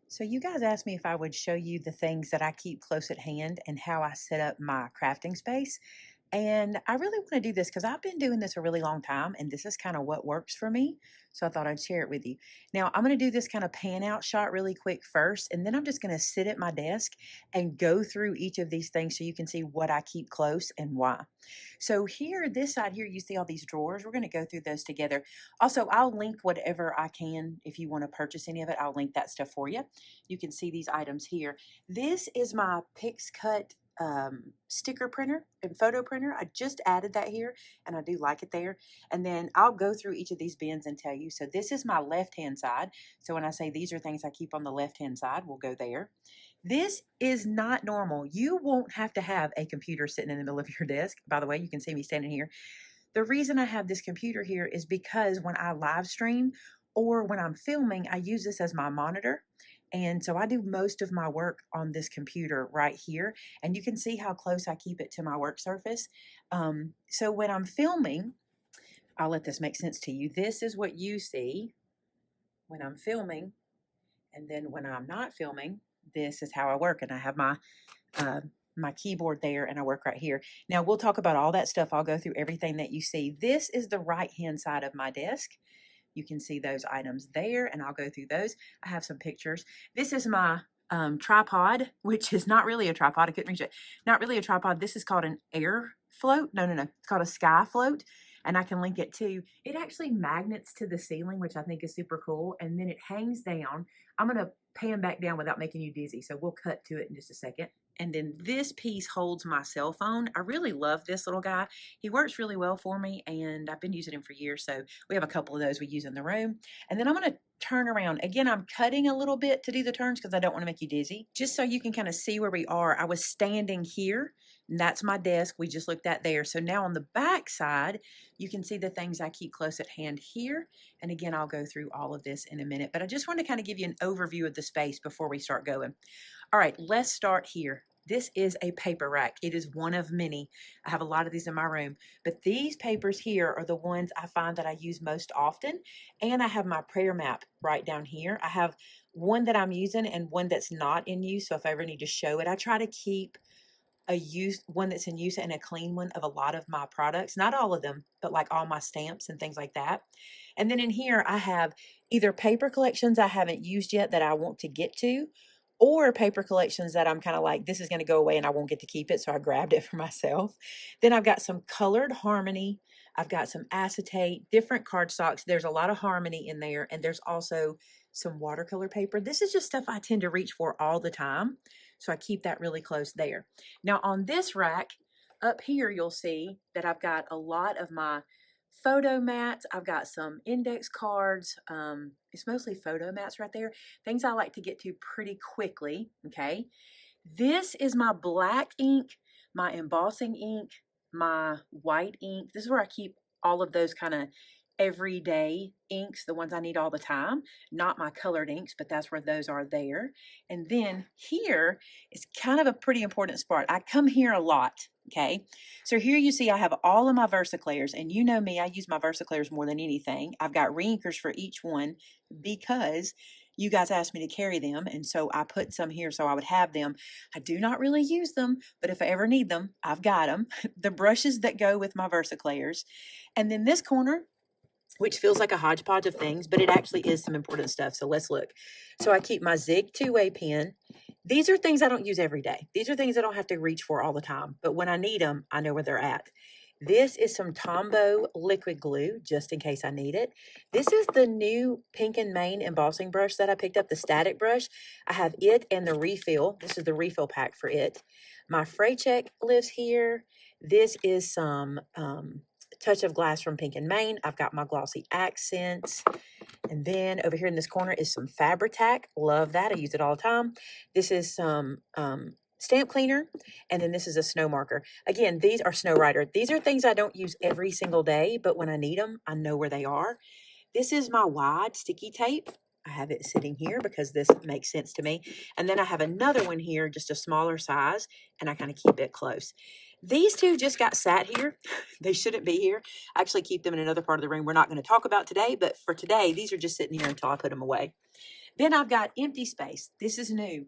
So you guys asked me if I would show you the things that I keep close at hand and how I set up my crafting space. And I really want to do this because I've been doing this a really long time and this is kind of what works for me. So I thought I'd share it with you. Now I'm going to do this kind of pan out shot really quick first. And then I'm just going to sit at my desk and go through each of these things so you can see what I keep close and why. So here, this side here, you see all these drawers. We're going to go through those together. Also, I'll link whatever I can. If you want to purchase any of it, I'll link that stuff for you. You can see these items here. This is my PixCut sticker printer and photo printer. I just added that here and I do like it there. And then I'll go through each of these bins and tell you. So this is my left hand side. So when I say these are things I keep on the left hand side, we'll go there. This is not normal. You won't have to have a computer sitting in the middle of your desk. By the way, you can see me standing here. The reason I have this computer here is because when I live stream or when I'm filming, I use this as my monitor. And so I do most of my work on this computer right here. And you can see how close I keep it to my work surface. So when I'm filming, I'll let this make sense to you. This is what you see when I'm filming. And then when I'm not filming, this is how I work. And I have my keyboard there and I work right here. Now we'll talk about all that stuff. I'll go through everything that you see. This is the right hand side of my desk. You can see those items there and I'll go through those. I have some pictures. This is my tripod, which is not really a tripod. I couldn't reach it. Not really a tripod. This is called an air float. No. It's called a sky float. And I can link it too. It actually magnets to the ceiling, which I think is super cool. And then it hangs down. I'm going to pan back down without making you dizzy. So we'll cut to it in just a second. And then this piece holds my cell phone. I really love this little guy. He works really well for me and I've been using him for years. So we have a couple of those we use in the room. And then I'm going to turn around. Again, I'm cutting a little bit to do the turns because I don't want to make you dizzy. Just so you can kind of see where we are. I was standing here and that's my desk. We just looked at there. So now on the back side, you can see the things I keep close at hand here. And again, I'll go through all of this in a minute, but I just want to kind of give you an overview of the space before we start going. All right, let's start here. This is a paper rack. It is one of many. I have a lot of these in my room, but these papers here are the ones I find that I use most often. And I have my prayer map right down here. I have one that I'm using and one that's not in use. So if I ever need to show it, I try to keep one that's in use and a clean one of a lot of my products. Not all of them, but like all my stamps and things like that. And then in here, I have either paper collections I haven't used yet that I want to get to, or paper collections that I'm kind of like, this is going to go away and I won't get to keep it. So I grabbed it for myself. Then I've got some colored Harmony. I've got some acetate, different cardstocks. There's a lot of Harmony in there. And there's also some watercolor paper. This is just stuff I tend to reach for all the time. So I keep that really close there. Now on this rack up here, you'll see that I've got a lot of my photo mats. I've got some index cards. It's mostly photo mats right there. Things I like to get to pretty quickly, okay? This is my black ink, my embossing ink, my white ink. This is where I keep all of those kind of everyday inks, the ones I need all the time, not my colored inks, but that's where those are there. And then here is kind of a pretty important spot. I come here a lot. Okay, so here you see I have all of my VersaClairs, and you know me, I use my VersaClairs more than anything. I've got reinkers for each one because you guys asked me to carry them, and so I put some here so I would have them. I do not really use them, but if I ever need them, I've got them. The brushes that go with my VersaClairs. And then this corner, which feels like a hodgepodge of things, but it actually is some important stuff. So let's look. So I keep my Zig two-way pen. These are things I don't use every day. These are things I don't have to reach for all the time. But when I need them, I know where they're at. This is some Tombow liquid glue, just in case I need it. This is the new Pink and Main embossing brush that I picked up, the static brush. I have it and the refill. This is the refill pack for it. My Fray Check lives here. This is some Touch of Glass from Pink and Main. I've got my glossy accents. And then over here in this corner is some Fabri-Tac. Love that. I use it all the time. This is some stamp cleaner. And then this is a snow marker. Again, these are Snow Rider. These are things I don't use every single day, but when I need them, I know where they are. This is my wide sticky tape. I have it sitting here because this makes sense to me. And then I have another one here, just a smaller size, and I kind of keep it close. These two just got sat here. They shouldn't be here. I actually keep them in another part of the room we're not going to talk about today, but for today, these are just sitting here until I put them away. Then I've got empty space. This is new.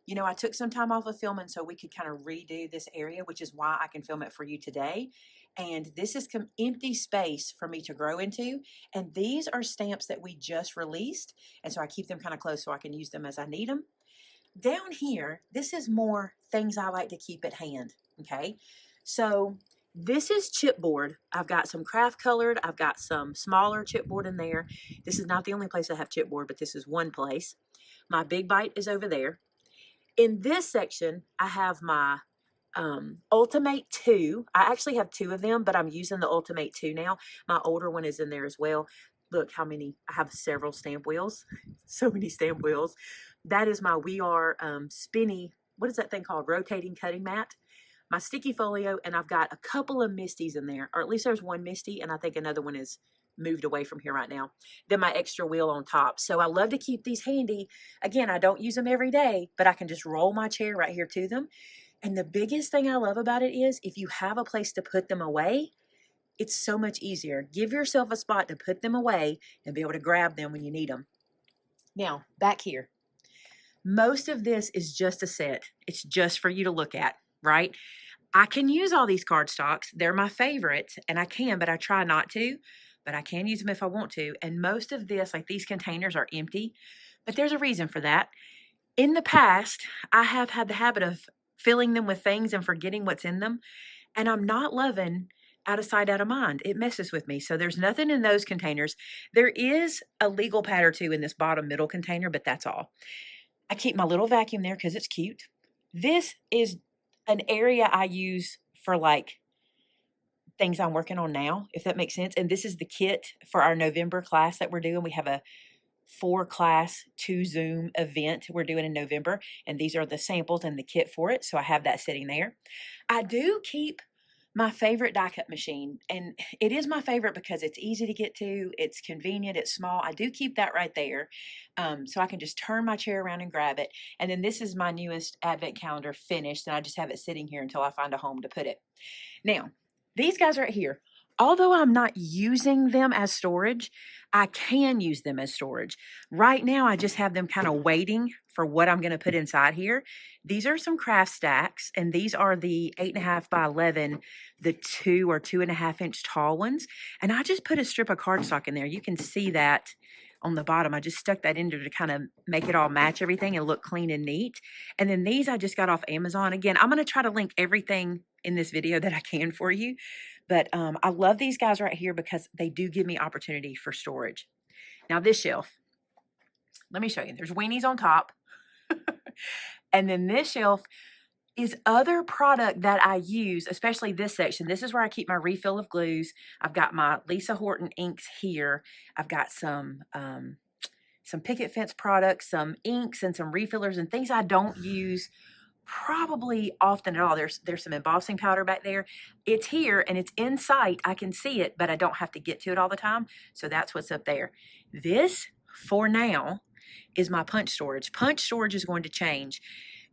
You know, I took some time off of filming so we could kind of redo this area, which is why I can film it for you today. And this is empty space for me to grow into. And these are stamps that we just released. And so I keep them kind of close so I can use them as I need them. Down here, this is more things I like to keep at hand, okay? So this is chipboard. I've got some craft colored. I've got some smaller chipboard in there. This is not the only place I have chipboard, but this is one place. My big bite is over there. In this section, I have my Ultimate 2. I actually have 2 of them, but I'm using the Ultimate 2 now. My older one is in there as well. Look how many, I have several stamp wheels. So many stamp wheels. That is my We Are spinny, what is that thing called? Rotating cutting mat. My sticky folio, and I've got a couple of Misties in there, or at least there's one Misty, and I think another one is moved away from here right now. Then my extra wheel on top. So I love to keep these handy. Again, I don't use them every day, but I can just roll my chair right here to them. And the biggest thing I love about it is if you have a place to put them away, it's so much easier. Give yourself a spot to put them away and be able to grab them when you need them. Now, back here. Most of this is just a set. It's just for you to look at, right? I can use all these cardstocks. They're my favorites, and I can, but I try not to. But I can use them if I want to. And most of this, like these containers, are empty. But there's a reason for that. In the past, I have had the habit of filling them with things and forgetting what's in them. And I'm not loving out of sight, out of mind. It messes with me. So there's nothing in those containers. There is a legal pad or two in this bottom middle container, but that's all. I keep my little vacuum there because it's cute. This is an area I use for like things I'm working on now, if that makes sense. And this is the kit for our November class that we're doing. We have a 4-class 2 Zoom event we're doing in November. And these are the samples and the kit for it. So I have that sitting there. I do keep my favorite die cut machine. And it is my favorite because it's easy to get to. It's convenient. It's small. I do keep that right there. So I can just turn my chair around and grab it. And then this is my newest advent calendar finished. And I just have it sitting here until I find a home to put it. Now, these guys right here, although I'm not using them as storage, I can use them as storage. Right now, I just have them kind of waiting for what I'm going to put inside here. These are some craft stacks, and these are the 8.5 by 11, the 2 or 2.5 inch tall ones. And I just put a strip of cardstock in there. You can see that on the bottom. I just stuck that in there to kind of make it all match everything and look clean and neat. And then these I just got off Amazon. Again, I'm going to try to link everything in this video that I can for you. But I love these guys right here because they do give me opportunity for storage. Now this shelf, let me show you. There's weenies on top. And then this shelf is other product that I use, especially this section. This is where I keep my refill of glues. I've got my Lisa Horton inks here. I've got some picket fence products, some inks, and some refillers and things I don't use probably often at all. There's some embossing powder back there. It's here and it's in sight. I can see it, but I don't have to get to it all the time. So that's what's up there. This, for now, is my punch storage. Punch storage is going to change.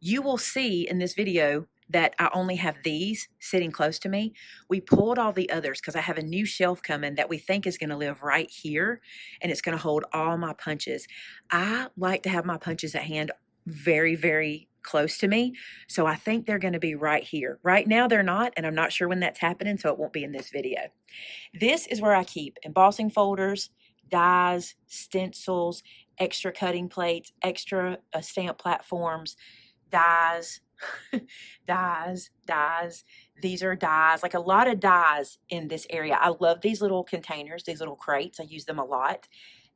You will see in this video that I only have these sitting close to me. We pulled all the others because I have a new shelf coming that we think is going to live right here, and it's going to hold all my punches. I like to have my punches at hand very, very close to me. So I think they're going to be right here. Right now they're not, and I'm not sure when that's happening, so it won't be in this video. This is where I keep embossing folders, dies, stencils, extra cutting plates, extra stamp platforms, dies, dies. These are dies, like a lot of dies in this area. I love these little containers, these little crates. I use them a lot.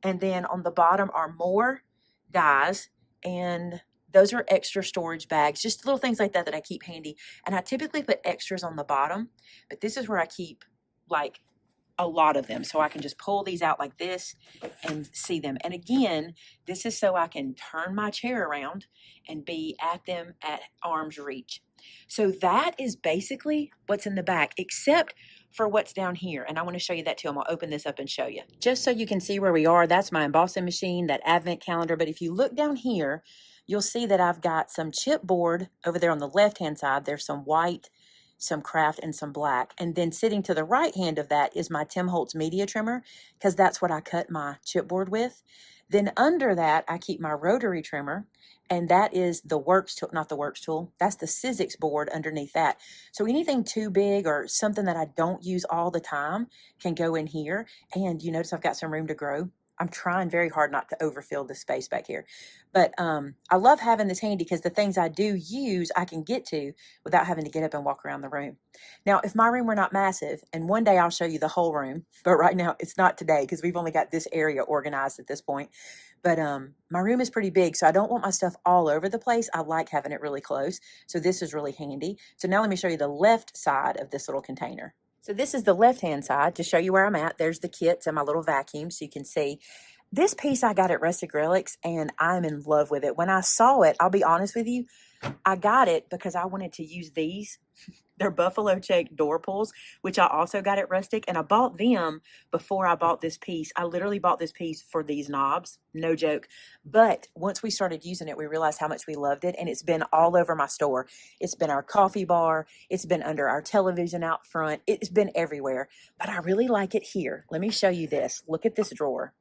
And then on the bottom are more dies, and those are extra storage bags, just little things like that that I keep handy. And I typically put extras on the bottom, but this is where I keep like a lot of them. So I can just pull these out like this and see them. And again, this is so I can turn my chair around and be at them at arm's reach. So that is basically what's in the back, except for what's down here. And I want to show you that too. I'm going to open this up and show you. Just so you can see where we are, that's my embossing machine, that advent calendar. But if you look down here, you'll see that I've got some chipboard over there on the left-hand side. There's some white, some craft, and some black. And then sitting to the right hand of that is my Tim Holtz media trimmer, because that's what I cut my chipboard with. Then under that, I keep my rotary trimmer, and that is the works tool, not the works tool. That's the Sizzix board underneath that. So anything too big or something that I don't use all the time can go in here. And you notice I've got some room to grow. I'm trying very hard not to overfill the space back here. But I love having this handy because the things I do use, I can get to without having to get up and walk around the room. Now, if my room were not massive, and one day I'll show you the whole room, but right now it's not today because we've only got this area organized at this point. But my room is pretty big, so I don't want my stuff all over the place. I like having it really close. So this is really handy. So now let me show you the left side of this little container. So this is the left-hand side to show you where I'm at. There's the kits and my little vacuum so you can see. This piece I got at Rustic Relics, and I'm in love with it. When I saw it, I'll be honest with you, I got it because I wanted to use these. They're buffalo check door pulls, which I also got at Rustic, and I bought them before I bought this piece. I literally bought this piece for these knobs, no joke. But once we started using it, we realized how much we loved it, and it's been all over my store. It's been our coffee bar. It's been under our television out front. It's been everywhere, but I really like it here. Let me show you this. Look at this drawer.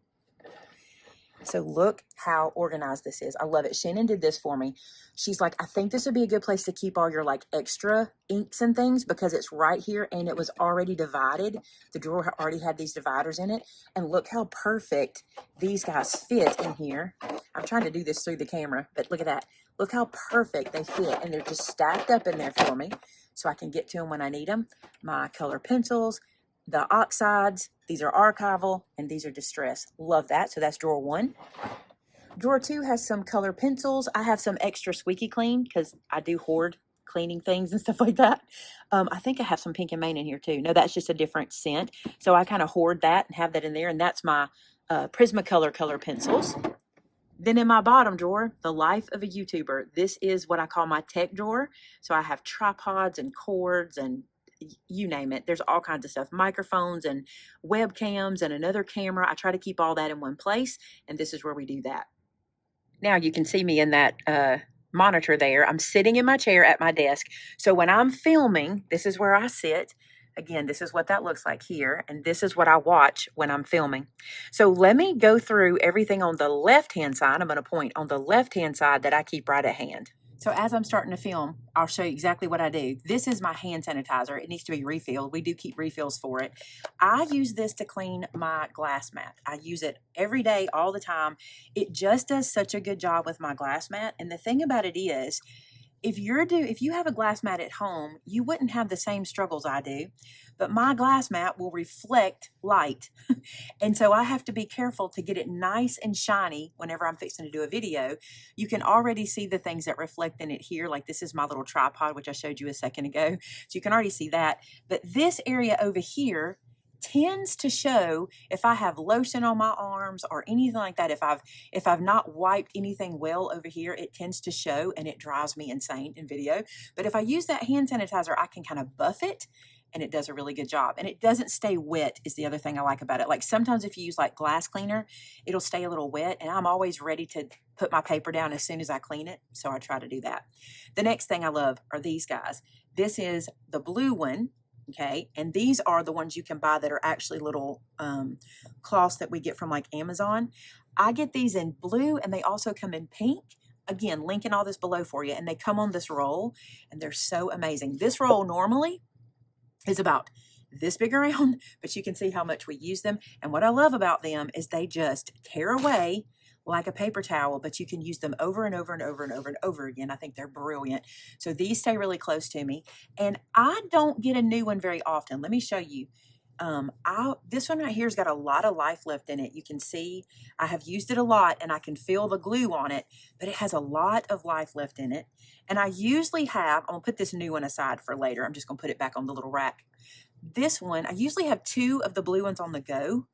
So look how organized this is. I love it. Shannon did this for me. She's like, I think this would be a good place to keep all your like extra inks and things because it's right here and it was already divided. The drawer already had these dividers in it. And look how perfect these guys fit in here. I'm trying to do this through the camera, but look at that. Look how perfect they fit. And they're just stacked up in there for me so I can get to them when I need them. My color pencils, the oxides, these are archival, and these are distress. Love that. So that's drawer 1. Drawer 2 has some color pencils. I have some extra squeaky clean because I do hoard cleaning things and stuff like that. I think I have some pink and Main in here too. No, that's just a different scent. So I kind of hoard that and have that in there. And that's my Prismacolor color pencils. Then in my bottom drawer, the life of a YouTuber. This is what I call my tech drawer. So I have tripods and cords and you name it. There's all kinds of stuff, microphones and webcams and another camera. I try to keep all that in one place, and this is where we do that. Now you can see me in that monitor there. I'm sitting in my chair at my desk. So when I'm filming, this is where I sit. Again, this is what that looks like here, and this is what I watch when I'm filming. So let me go through everything on the left-hand side. I'm going to point on the left-hand side that I keep right at hand. So as I'm starting to film, I'll show you exactly what I do. This is my hand sanitizer. It needs to be refilled. We do keep refills for it. I use this to clean my glass mat. I use it every day, all the time. It just does such a good job with my glass mat. And the thing about it is, if you have a glass mat at home, you wouldn't have the same struggles I do, but my glass mat will reflect light. And so I have to be careful to get it nice and shiny whenever I'm fixing to do a video. You can already see the things that reflect in it here. Like this is my little tripod, which I showed you a second ago. So you can already see that. But this area over here tends to show if I have lotion on my arms or anything like that. If I've not wiped anything well over here, it tends to show and it drives me insane in video. But if I use that hand sanitizer, I can kind of buff it and it does a really good job. And it doesn't stay wet is the other thing I like about it. Like sometimes if you use like glass cleaner, it'll stay a little wet and I'm always ready to put my paper down as soon as I clean it. So I try to do that. The next thing I love are these guys. This is the blue one. Okay, and these are the ones you can buy that are actually little cloths that we get from like Amazon. I get these in blue and they also come in pink. Again, linking all this below for you. And they come on this roll and they're so amazing. This roll normally is about this big around, but you can see how much we use them. And what I love about them is they just tear away like a paper towel, but you can use them over and over and over and over and over again. I think they're brilliant. So these stay really close to me. And I don't get a new one very often. Let me show you. This one right here has got a lot of life left in it. You can see I have used it a lot and I can feel the glue on it, but it has a lot of life left in it. And I usually have, I'm gonna put this new one aside for later. I'm just gonna put it back on the little rack. This one, I usually have 2 of the blue ones on the go.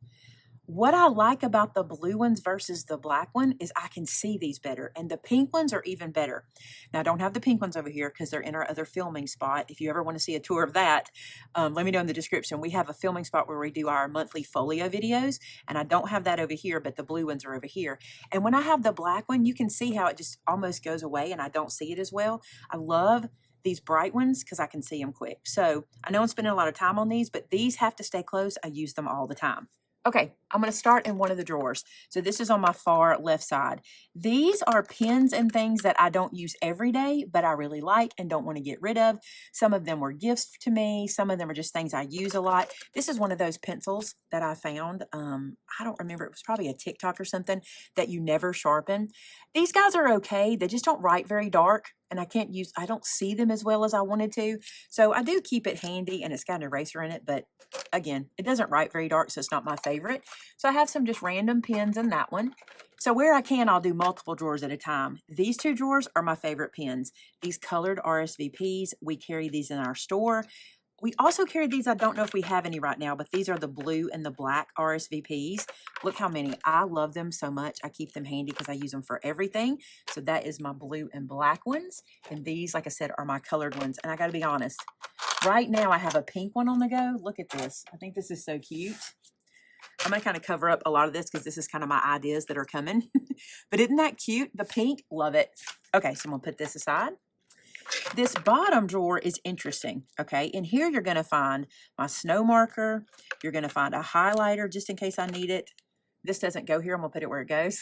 What I like about the blue ones versus the black one is I can see these better. And the pink ones are even better. Now, I don't have the pink ones over here because they're in our other filming spot. If you ever want to see a tour of that, let me know in the description. We have a filming spot where we do our monthly folio videos. And I don't have that over here, but the blue ones are over here. And when I have the black one, you can see how it just almost goes away and I don't see it as well. I love these bright ones because I can see them quick. So I know I'm spending a lot of time on these, but these have to stay close. I use them all the time. Okay, I'm going to start in one of the drawers. So this is on my far left side. These are pens and things that I don't use every day, but I really like and don't want to get rid of. Some of them were gifts to me. Some of them are just things I use a lot. This is one of those pencils that I found. I don't remember. It was probably a TikTok or something that you never sharpen. These guys are okay. They just don't write very dark. And I don't see them as well as I wanted to. So I do keep it handy, and it's got an eraser in it, but again, it doesn't write very dark, so it's not my favorite. So I have some just random pens in that one. So where I can, I'll do multiple drawers at a time. These two drawers are my favorite pens. These colored RSVPs, we carry these in our store. We also carry these. I don't know if we have any right now, but these are the blue and the black RSVPs. Look how many. I love them so much. I keep them handy because I use them for everything. So that is my blue and black ones. And these, like I said, are my colored ones. And I got to be honest, right now I have a pink one on the go. Look at this. I think this is so cute. I'm going to kind of cover up a lot of this because this is kind of my ideas that are coming. But isn't that cute? The pink, love it. Okay, so I'm going to put this aside. This bottom drawer is interesting, okay? In here, you're going to find my snow marker. You're going to find a highlighter just in case I need it. This doesn't go here. I'm going to put it where it goes.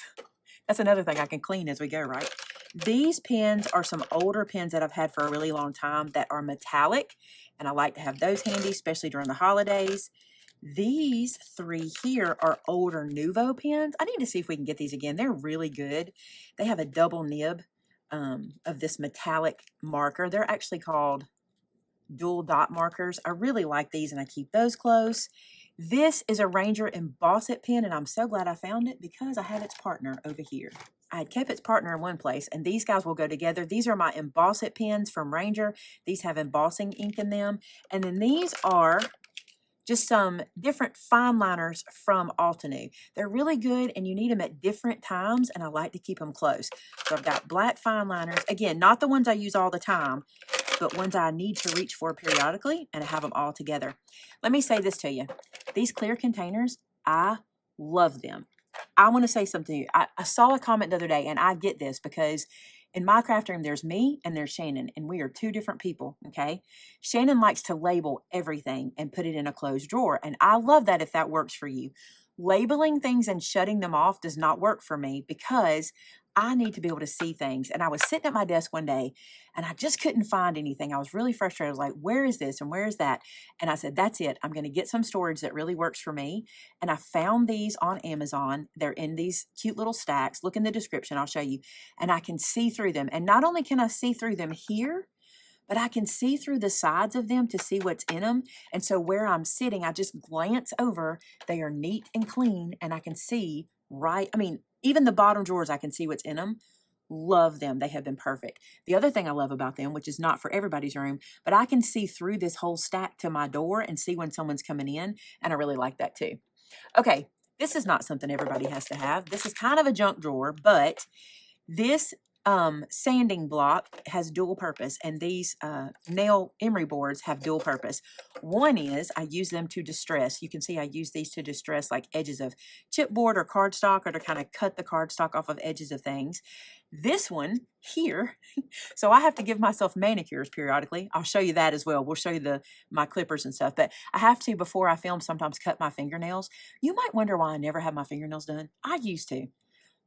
That's another thing I can clean as we go, right? These pens are some older pens that I've had for a really long time that are metallic, and I like to have those handy, especially during the holidays. These three here are older Nuvo pens. I need to see if we can get these again. They're really good. They have a double nib of this metallic marker. They're actually called dual dot markers. I really like these, and I keep those close. This is a Ranger Emboss It pen, and I'm so glad I found it because I have its partner over here. I had kept its partner in one place, and these guys will go together. These are my Emboss It pens from Ranger. These have embossing ink in them. And then these are just some different fine liners from Altenew. They're really good, and you need them at different times, and I like to keep them close. So I've got black fine liners. Again, not the ones I use all the time, but ones I need to reach for periodically, and I have them all together. Let me say this to you. These clear containers, I love them. I want to say something to you. I saw a comment the other day, and I get this because in my craft room, there's me and there's Shannon, and we are two different people, okay? Shannon likes to label everything and put it in a closed drawer, and I love that if that works for you. Labeling things and shutting them off does not work for me because I need to be able to see things. And I was sitting at my desk one day, and I just couldn't find anything. I was really frustrated. I was like, where is this and where is that? And I said, that's it. I'm going to get some storage that really works for me. And I found these on Amazon. They're in these cute little stacks. Look in the description. I'll show you. And I can see through them. And not only can I see through them here, but I can see through the sides of them to see what's in them. And so where I'm sitting, I just glance over. They are neat and clean, and I can see right. I mean, even the bottom drawers, I can see what's in them. Love them. They have been perfect. The other thing I love about them, which is not for everybody's room, but I can see through this whole stack to my door and see when someone's coming in, and I really like that too. Okay, this is not something everybody has to have. This is kind of a junk drawer, but this sanding block has dual purpose, and these nail emery boards have dual purpose. One is I use them to distress. You can see I use these to distress like edges of chipboard or cardstock, or to kind of cut the cardstock off of edges of things. This one here, so I have to give myself manicures periodically. I'll show you that as well. We'll show you my clippers and stuff, but I have to, before I film, sometimes cut my fingernails. You might wonder why I never have my fingernails done. I used to.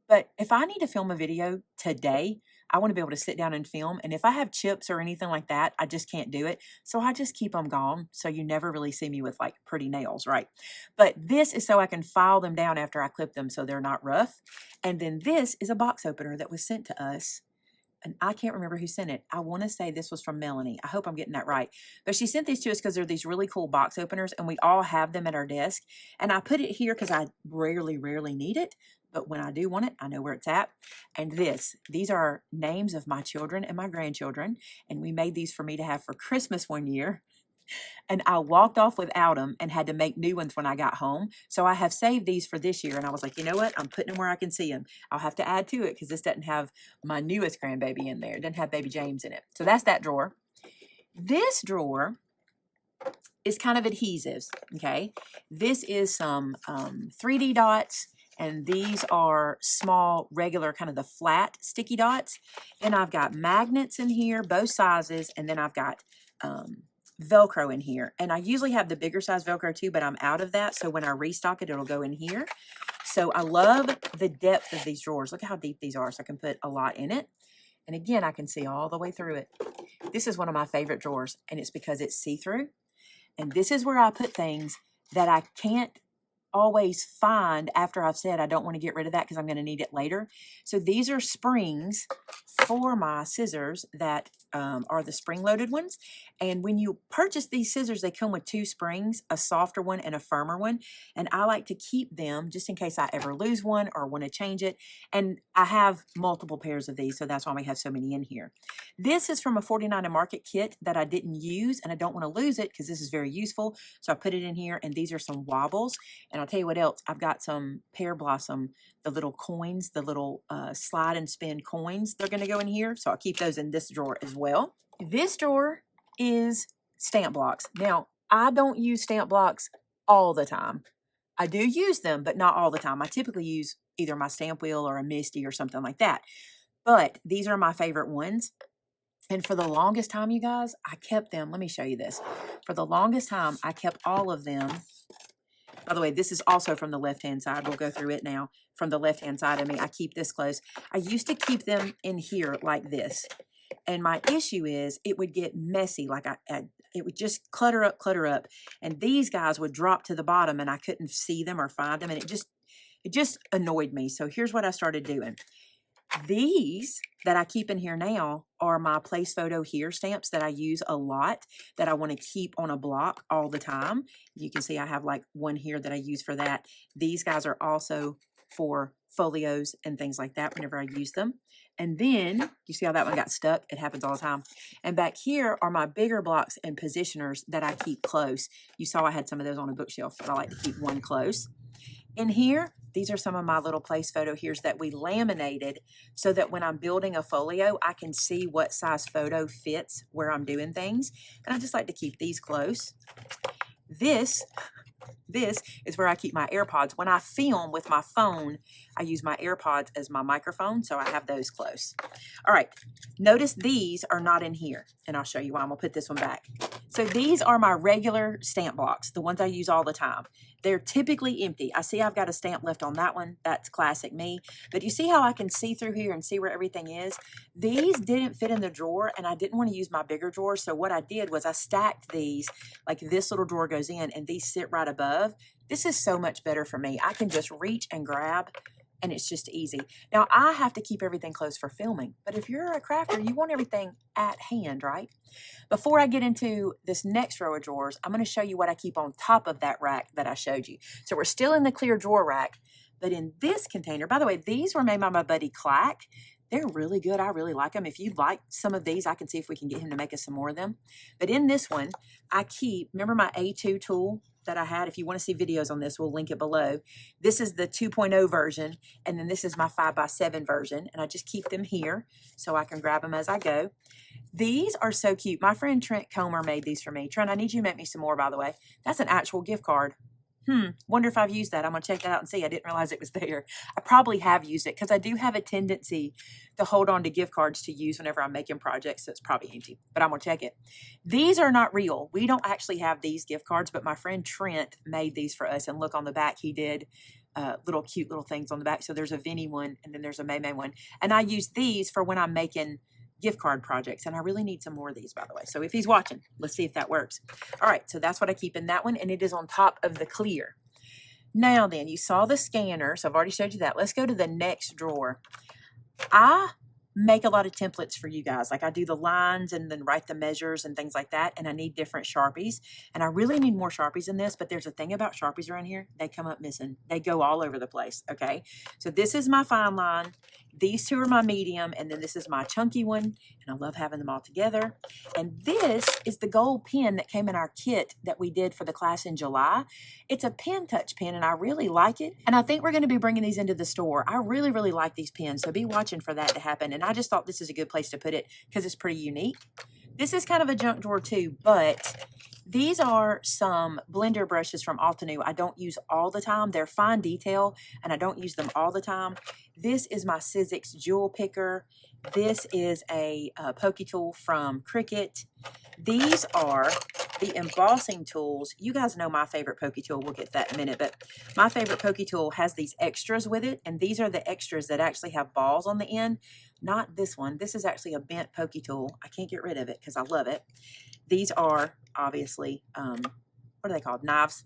But if I need to film a video today, I want to be able to sit down and film. And if I have chips or anything like that, I just can't do it. So I just keep them gone. So you never really see me with like pretty nails, right? But this is so I can file them down after I clip them so they're not rough. And then this is a box opener that was sent to us. And I can't remember who sent it. I want to say this was from Melanie. I hope I'm getting that right. But she sent these to us because they're these really cool box openers, and we all have them at our desk. And I put it here because I rarely need it. But when I do want it, I know where it's at. And these are names of my children and my grandchildren. And we made these for me to have for Christmas one year. And I walked off without them and had to make new ones when I got home. So I have saved these for this year. And I was like, you know what? I'm putting them where I can see them. I'll have to add to it because this doesn't have my newest grandbaby in there. It doesn't have baby James in it. So that's that drawer. This drawer is kind of adhesives, okay? This is some 3D dots. And these are small, regular, kind of the flat sticky dots. And I've got magnets in here, both sizes. And then I've got Velcro in here. And I usually have the bigger size Velcro too, but I'm out of that. So when I restock it, it'll go in here. So I love the depth of these drawers. Look how deep these are. So I can put a lot in it. And again, I can see all the way through it. This is one of my favorite drawers, and it's because it's see-through. And this is where I put things that I can't always find after I've said I don't want to get rid of that because I'm going to need it later. So these are springs for my scissors that are the spring-loaded ones. And when you purchase these scissors, they come with 2 springs, a softer one and a firmer one. And I like to keep them just in case I ever lose one or want to change it. And I have multiple pairs of these, so that's why we have so many in here. This is from a 49 and Market kit that I didn't use, and I don't want to lose it because this is very useful. So I put it in here, and these are some wobbles. And I'll tell you what else, I've got some pear blossom, the little coins, the little slide and spin coins. They're going to go in here, so I'll keep those in this drawer as well. This drawer is stamp blocks. Now, I don't use stamp blocks all the time. I do use them, but not all the time. I typically use either my stamp wheel or a Misty or something like that. But these are my favorite ones. And for the longest time, you guys, I kept them. Let me show you this. For the longest time, I kept all of them. By the way, this is also from the left-hand side. We'll go through it now. From the left-hand side of me, I keep this close. I used to keep them in here like this. And my issue is it would get messy. Like it would just clutter up. And these guys would drop to the bottom and I couldn't see them or find them. And it just annoyed me. So here's what I started doing. These that I keep in here now are my place photo here stamps that I use a lot, that I want to keep on a block all the time. You can see I have like one here that I use for that. These guys are also for folios and things like that whenever I use them. And then, you see how that one got stuck? It happens all the time. And back here are my bigger blocks and positioners that I keep close. You saw I had some of those on a bookshelf, but I like to keep one close. In here, these are some of my little place photo here's that we laminated so that when I'm building a folio, I can see what size photo fits where I'm doing things. And I just like to keep these close. This is where I keep my AirPods. When I film with my phone, I use my AirPods as my microphone, so I have those close. All right, notice these are not in here, and I'll show you why. I'm gonna put this one back. So these are my regular stamp blocks, the ones I use all the time. They're typically empty. I see I've got a stamp left on that one. That's classic me. But you see how I can see through here and see where everything is? These didn't fit in the drawer, and I didn't want to use my bigger drawer. So what I did was I stacked these, like this little drawer goes in, and these sit right above. This is so much better for me. I can just reach and grab, and it's just easy. Now, I have to keep everything close for filming, but if you're a crafter, you want everything at hand, right? Before I get into this next row of drawers, I'm going to show you what I keep on top of that rack that I showed you. So we're still in the clear drawer rack, but in this container, by the way, these were made by my buddy Clack. They're really good. I really like them. If you'd like some of these, I can see if we can get him to make us some more of them. But in this one, I keep, remember my A2 tool that I had? If you want to see videos on this, we'll link it below. This is the 2.0 version, and then this is my 5x7 version, and I just keep them here so I can grab them as I go. These are so cute. My friend Trent Comer made these for me. Trent, I need you to make me some more, by the way. That's an actual gift card. Wonder if I've used that. I'm going to check that out and see. I didn't realize it was there. I probably have used it because I do have a tendency to hold on to gift cards to use whenever I'm making projects. So it's probably empty, but I'm going to check it. These are not real. We don't actually have these gift cards, but my friend Trent made these for us. And look on the back, he did little cute little things on the back. So there's a Vinny one and then there's a Maymay one. And I use these for when I'm making gift card projects, and I really need some more of these, by the way. So if he's watching, let's see if that works. All right, so that's what I keep in that one, and it is on top of the clear. Now then, you saw the scanner, so I've already showed you that. Let's go to the next drawer. I make a lot of templates for you guys. Like I do the lines and then write the measures and things like that, and I need different Sharpies, and I really need more Sharpies in this, but there's a thing about Sharpies around here. They come up missing. They go all over the place, okay? So this is my fine line. These two are my medium, and then this is my chunky one, and I love having them all together. And this is the gold pen that came in our kit that we did for the class in July. It's a pen touch pen, and I really like it. And I think we're going to be bringing these into the store. I really, really like these pens, so be watching for that to happen. And I just thought this is a good place to put it because it's pretty unique. This is kind of a junk drawer too, but these are some blender brushes from Altenew. I don't use all the time. They're fine detail, and I don't use them all the time. This is my Sizzix jewel picker. This is a pokey tool from Cricut. These are the embossing tools. You guys know my favorite pokey tool. We'll get to that in a minute, but my favorite pokey tool has these extras with it, and these are the extras that actually have balls on the end. Not this one. This is actually a bent pokey tool. I can't get rid of it because I love it. These are obviously, what are they called? Knives,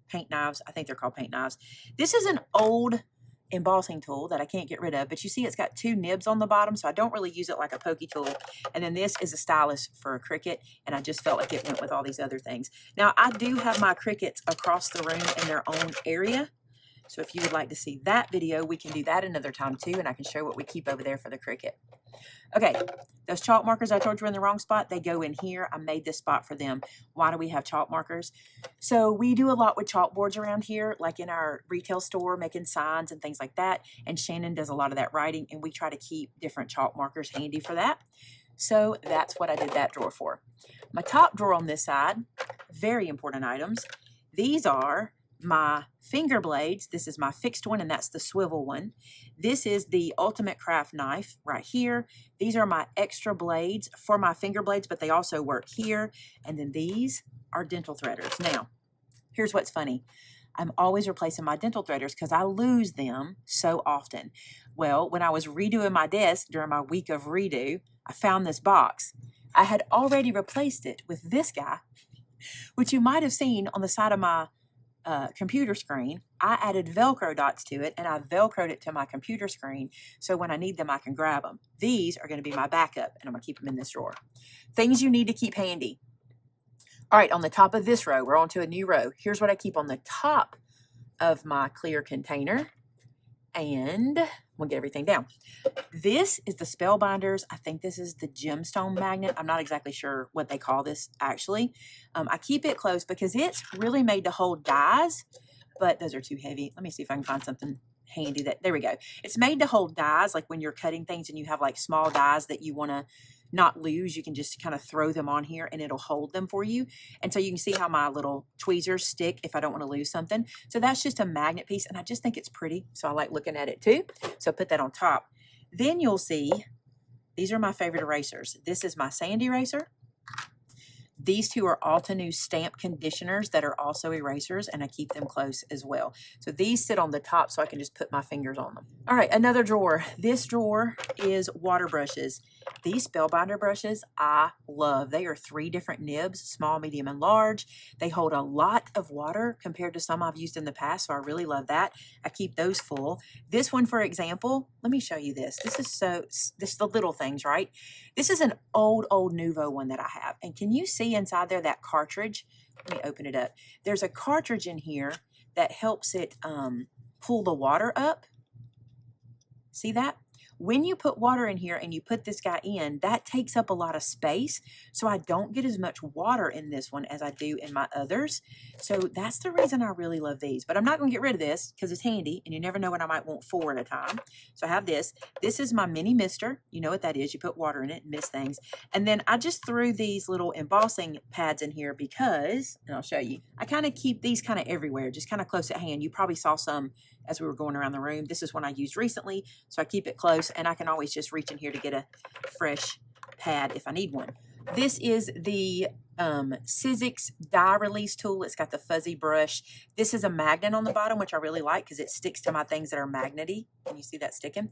paint knives. I think they're called paint knives. This is an old embossing tool that I can't get rid of, but you see it's got two nibs on the bottom, so I don't really use it like a pokey tool. And then this is a stylus for a Cricut, and I just felt like it went with all these other things. Now, I do have my Cricuts across the room in their own area, so if you would like to see that video, we can do that another time too, and I can show what we keep over there for the Cricut. Okay, those chalk markers I told you were in the wrong spot, they go in here. I made this spot for them. Why do we have chalk markers? So we do a lot with chalkboards around here, like in our retail store, making signs and things like that. And Shannon does a lot of that writing, and we try to keep different chalk markers handy for that. So that's what I did that drawer for. My top drawer on this side, very important items. These are my finger blades. This is my fixed one, and that's the swivel one. This is the Ultimate Craft knife right here. These are my extra blades for my finger blades, but they also work here. And then these are dental threaders. Now, here's what's funny. I'm always replacing my dental threaders because I lose them so often. Well, when I was redoing my desk during my week of redo, I found this box. I had already replaced it with this guy, which you might have seen on the side of my computer screen. I added Velcro dots to it, and I Velcroed it to my computer screen, so when I need them, I can grab them. These are going to be my backup, and I'm going to keep them in this drawer. Things you need to keep handy. All right, on the top of this row, we're on to a new row. Here's what I keep on the top of my clear container, and we'll get everything down. This is the Spellbinders. I think this is the gemstone magnet. I'm not exactly sure what they call this, actually. I keep it close because it's really made to hold dies, but those are too heavy. Let me see if I can find something handy that, there we go. It's made to hold dies, like when you're cutting things and you have like small dies that you want to not lose, you can just kind of throw them on here and it'll hold them for you. And so you can see how my little tweezers stick if I don't want to lose something. So that's just a magnet piece, and I just think it's pretty, so I like looking at it too. So put that on top. Then you'll see, these are my favorite erasers. This is my sand eraser. These two are Altenew stamp conditioners that are also erasers, and I keep them close as well. So these sit on the top so I can just put my fingers on them. All right, another drawer. This drawer is Waterbrushes. These Spellbinder brushes I love. They are 3 different nibs, small, medium, and large. They hold a lot of water compared to some I've used in the past, so I really love that. I keep those full. This one, for example, let me show you this. This is the little things, right? This is an old Nuvo one that I have. And can you see inside there that cartridge? Let me open it up. There's a cartridge in here that helps it pull the water up. See that? When you put water in here and you put this guy in, that takes up a lot of space. So I don't get as much water in this one as I do in my others. So that's the reason I really love these. But I'm not going to get rid of this because it's handy and you never know what I might want 4 at a time. So I have this. This is my mini mister. You know what that is. You put water in it and mist things. And then I just threw these little embossing pads in here because, and I'll show you, I kind of keep these kind of everywhere, just kind of close at hand. You probably saw some as we were going around the room. This is one I used recently, so I keep it close, and I can always just reach in here to get a fresh pad if I need one. This is the Sizzix die release tool. It's got the fuzzy brush. This is a magnet on the bottom, which I really like because it sticks to my things that are magnety. Can you see that sticking?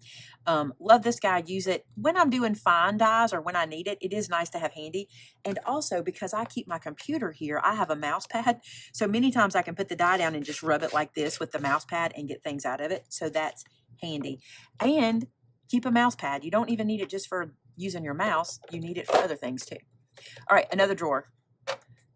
Love this guy. I use it when I'm doing fine dies or when I need it. It is nice to have handy. And also because I keep my computer here, I have a mouse pad. So many times I can put the die down and just rub it like this with the mouse pad and get things out of it. So that's handy. And keep a mouse pad. You don't even need it just for using your mouse. You need it for other things too. All right, another drawer.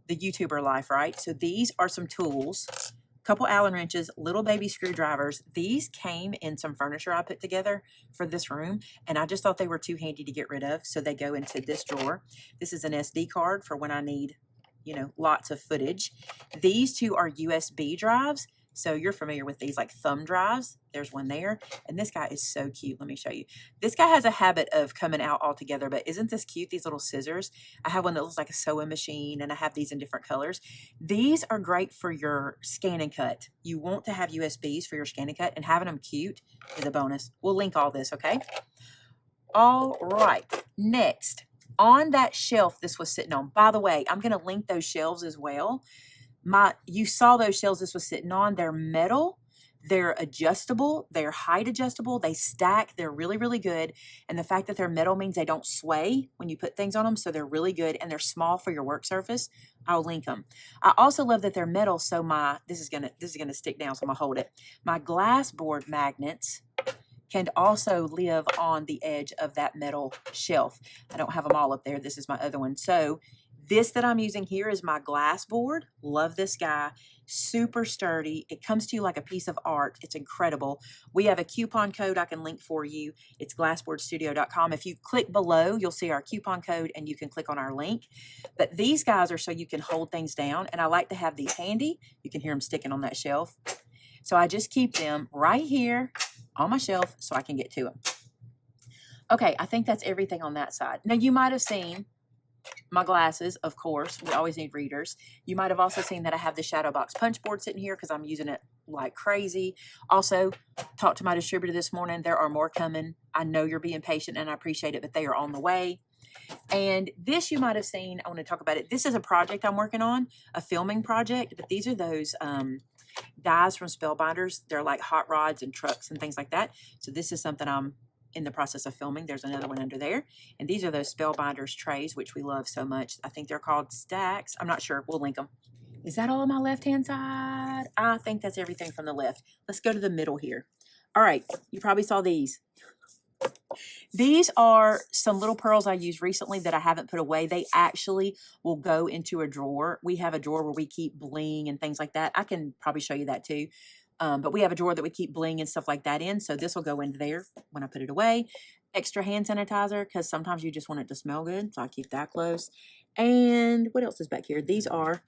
The YouTuber life, right? So these are some tools, a couple Allen wrenches, little baby screwdrivers. These came in some furniture I put together for this room, and I just thought they were too handy to get rid of, so they go into this drawer. This is an SD card for when I need, you know, lots of footage. These two are USB drives. So you're familiar with these like thumb drives. There's one there. And this guy is so cute. Let me show you. This guy has a habit of coming out altogether, but isn't this cute? These little scissors. I have one that looks like a sewing machine, and I have these in different colors. These are great for your scan and cut. You want to have USBs for your scan and cut, and having them cute is a bonus. We'll link all this, okay? All right. Next, on that shelf this was sitting on. By the way, I'm going to link those shelves as well. You saw those shelves this was sitting on. They're metal. They're adjustable. They're height adjustable. They stack. They're really, really good. And the fact that they're metal means they don't sway when you put things on them. So they're really good. And they're small for your work surface. I'll link them. I also love that they're metal. So this is gonna stick down. So I'm gonna hold it. My glass board magnets can also live on the edge of that metal shelf. I don't have them all up there. This is my other one. So this that I'm using here is my glass board. Love this guy. Super sturdy. It comes to you like a piece of art. It's incredible. We have a coupon code I can link for you. It's glassboardstudio.com. If you click below, you'll see our coupon code and you can click on our link. But these guys are so you can hold things down. And I like to have these handy. You can hear them sticking on that shelf. So I just keep them right here on my shelf so I can get to them. Okay, I think that's everything on that side. Now you might have seen my glasses, of course. We always need readers. You might have also seen that I have the shadow box punch board sitting here because I'm using it like crazy. Also, talked to my distributor this morning. There are more coming. I know you're being patient and I appreciate it, but they are on the way. And this you might have seen. I want to talk about it. This is a project I'm working on, a filming project, but these are those dies from Spellbinders. They're like hot rods and trucks and things like that. So this is something I'm in the process of filming. There's another one under there. And these are those Spellbinders trays, which we love so much. I think they're called stacks. I'm not sure. We'll link them. Is that all on my left-hand side? I think that's everything from the left. Let's go to the middle here. All right. You probably saw these. These are some little pearls I used recently that I haven't put away. They actually will go into a drawer. We have a drawer where we keep bling and things like that. I can probably show you that too. But we have a drawer that we keep bling and stuff like that in. So this will go into there when I put it away. Extra hand sanitizer because sometimes you just want it to smell good. So I keep that close. And what else is back here? These are,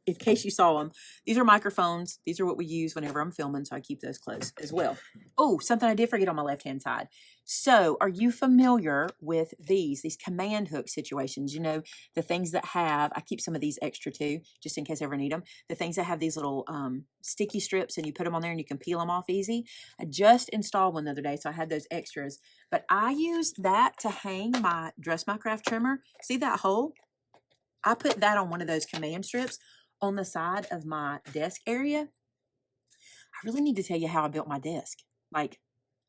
in case you saw them, these are microphones. These are what we use whenever I'm filming. So I keep those close as well. Oh, something I did forget on my left-hand side. So are you familiar with these command hook situations? You know, the things that have, I keep some of these extra too, just in case I ever need them. The things that have these little sticky strips and you put them on there and you can peel them off easy. I just installed one the other day, so I had those extras. But I used that to hang my Dress My Craft trimmer. See that hole? I put that on one of those command strips on the side of my desk area. I really need to tell you how I built my desk.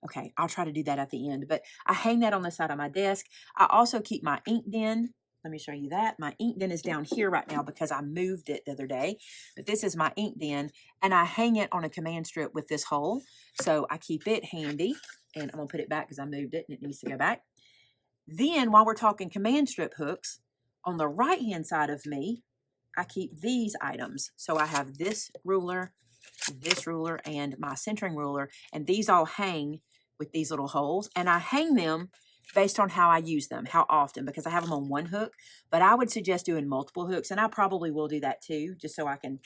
Okay, I'll try to do that at the end. But I hang that on the side of my desk. I also keep my ink den. Let me show you that. My ink den is down here right now because I moved it the other day. But this is my ink den. And I hang it on a command strip with this hole. So I keep it handy. And I'm going to put it back because I moved it and it needs to go back. Then, while we're talking command strip hooks, on the right-hand side of me, I keep these items. So I have this ruler, and my centering ruler. And these all hang with these little holes. And I hang them based on how I use them, how often, because I have them on one hook. But I would suggest doing multiple hooks. And I probably will do that too, just so I can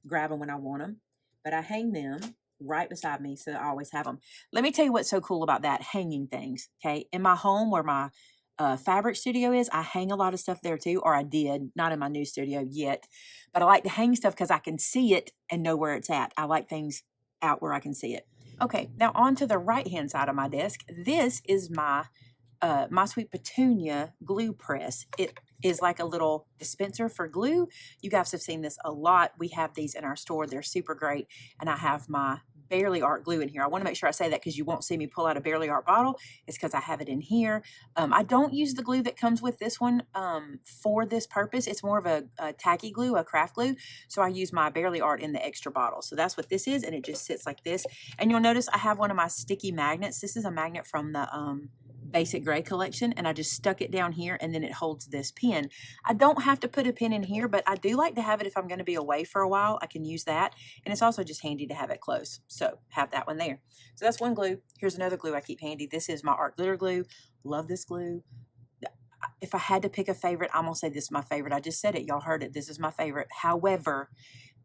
grab them when I want them. But I hang them right beside me, so I always have them. Let me tell you what's so cool about that, hanging things, okay? In my home where my fabric studio is, I hang a lot of stuff there too, or I did, not in my new studio yet. But I like to hang stuff because I can see it and know where it's at. I like things out where I can see it. Okay, now on to the right-hand side of my desk. This is my My Sweet Petunia glue press. It is like a little dispenser for glue. You guys have seen this a lot. We have these in our store. They're super great. And I have my Barely Art glue in here. I want to make sure I say that because you won't see me pull out a Barely Art bottle. It's because I have it in here. I don't use the glue that comes with this one for this purpose. It's more of a tacky glue, a craft glue. So I use my Barely Art in the extra bottle. So that's what this is, and it just sits like this. And you'll notice I have one of my sticky magnets. This is a magnet from the Basic Gray collection, and I just stuck it down here, and then it holds this pin. I don't have to put a pin in here, but I do like to have it if I'm going to be away for a while. I can use that, and it's also just handy to have it close. So have that one there. So that's one glue. Here's another glue I keep handy. This is my art glitter glue. Love this glue. If I had to pick a favorite, I'm going to say this is my favorite. I just said it. Y'all heard it. This is my favorite. However,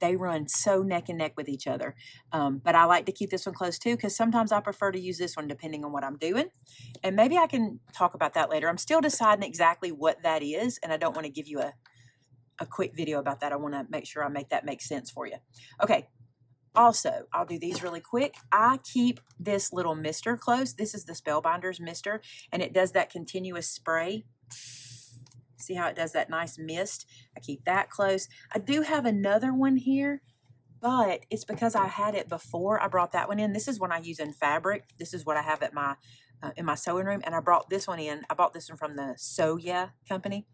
They run so neck and neck with each other. But I like to keep this one close too, because sometimes I prefer to use this one depending on what I'm doing. And maybe I can talk about that later. I'm still deciding exactly what that is, and I don't want to give you a quick video about that. I want to make sure I make that make sense for you. Okay. Also, I'll do these really quick. I keep this little mister close. This is the Spellbinders mister, and it does that continuous spray. See how it does that nice mist? I keep that close. I do have another one here, but it's because I had it before I brought that one in. This is one I use in fabric. This is what I have at my in my sewing room, and I brought this one in. I bought this one from the Sew Yeah company,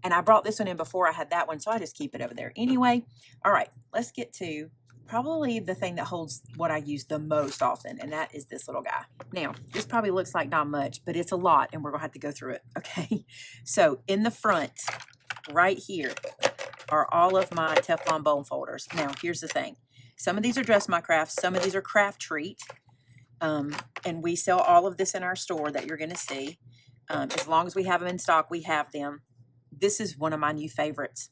and I brought this one in before I had that one, so I just keep it over there. Anyway, all right, let's get to probably the thing that holds what I use the most often, and that is this little guy. Now, this probably looks like not much, but it's a lot, and we're gonna have to go through it, okay? So in the front, right here, are all of my Teflon bone folders. Now, here's the thing. Some of these are Dress My Craft, some of these are Craft Treat, and we sell all of this in our store that you're gonna see. As long as we have them in stock, we have them. This is one of my new favorites.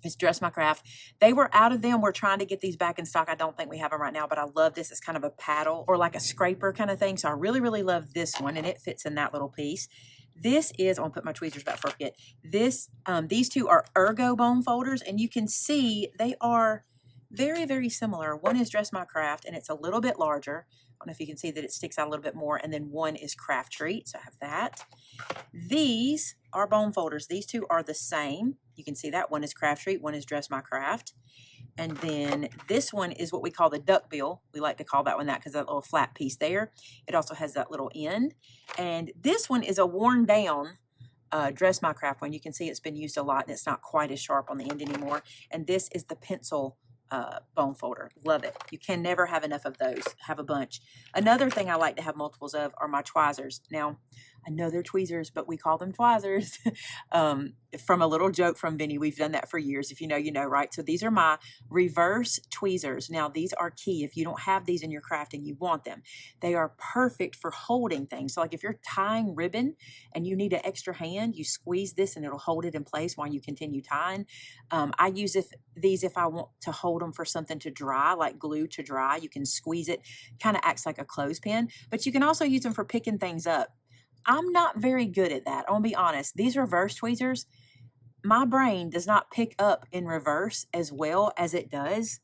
It's Dress My Craft. They were out of them. We're trying to get these back in stock. I don't think we have them right now, but I love this. It's kind of a paddle or like a scraper kind of thing. So I really, really love this one, and it fits in that little piece. This is, I'm gonna put my tweezers back before I forget. These two are Ergo bone folders, and you can see they are very, very similar. One is Dress My Craft, and it's a little bit larger. I don't know if you can see that it sticks out a little bit more. And then one is Craft Treat, so I have that. These are bone folders. These two are the same. You can see that one is Craft Treat, one is Dress My Craft. And then this one is what we call the duckbill. We like to call that one that because that little flat piece there. It also has that little end. And this one is a worn down Dress My Craft one. You can see it's been used a lot and it's not quite as sharp on the end anymore. And this is the pencil bone folder. Love it. You can never have enough of those. Have a bunch. Another thing I like to have multiples of are my tweezers. Now, I know they're tweezers, but we call them tweezers. From a little joke from Vinny, we've done that for years. If you know, you know, right? So these are my reverse tweezers. Now, these are key. If you don't have these in your crafting, you want them. They are perfect for holding things. So like if you're tying ribbon and you need an extra hand, you squeeze this and it'll hold it in place while you continue tying. I use these if I want to hold them for something to dry, like glue to dry. You can squeeze it, kind of acts like a clothespin, but you can also use them for picking things up. I'm not very good at that. I'll be honest. These reverse tweezers, my brain does not pick up in reverse as well as it does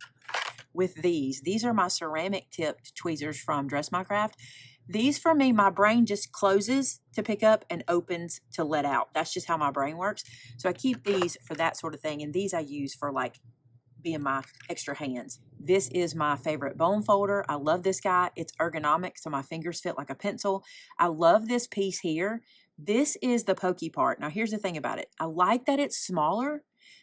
with these. These are my ceramic tipped tweezers from Dress My Craft. These for me, my brain just closes to pick up and opens to let out. That's just how my brain works. So I keep these for that sort of thing. And these I use for like being my extra hands. This is my favorite bone folder. I love this guy. It's ergonomic, so my fingers fit like a pencil. I love this piece here. This is the pokey part. Now, here's the thing about it. I like that it's smaller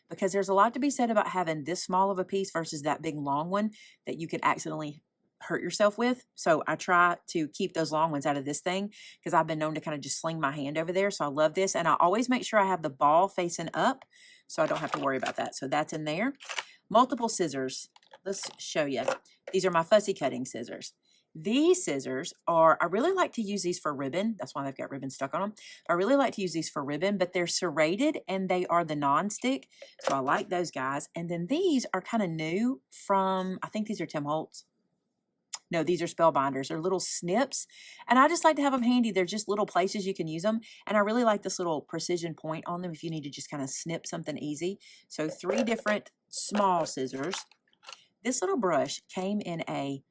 because there's a lot to be said about having this small of a piece versus that big long one that you could accidentally hurt yourself with. So I try to keep those long ones out of this thing because I've been known to kind of just sling my hand over there. So I love this. And I always make sure I have the ball facing up so I don't have to worry about that. So that's in there. Multiple scissors. Let's show you. These are my fussy cutting scissors. These scissors are, I really like to use these for ribbon. That's why they've got ribbon stuck on them. I really like to use these for ribbon, but they're serrated and they are the non-stick. So I like those guys. And then these are kind of new from, I think these are Tim Holtz. No, these are Spellbinders. They're little snips. And I just like to have them handy. They're just little places you can use them. And I really like this little precision point on them if you need to just kind of snip something easy. So 3 different small scissors. This little brush came in a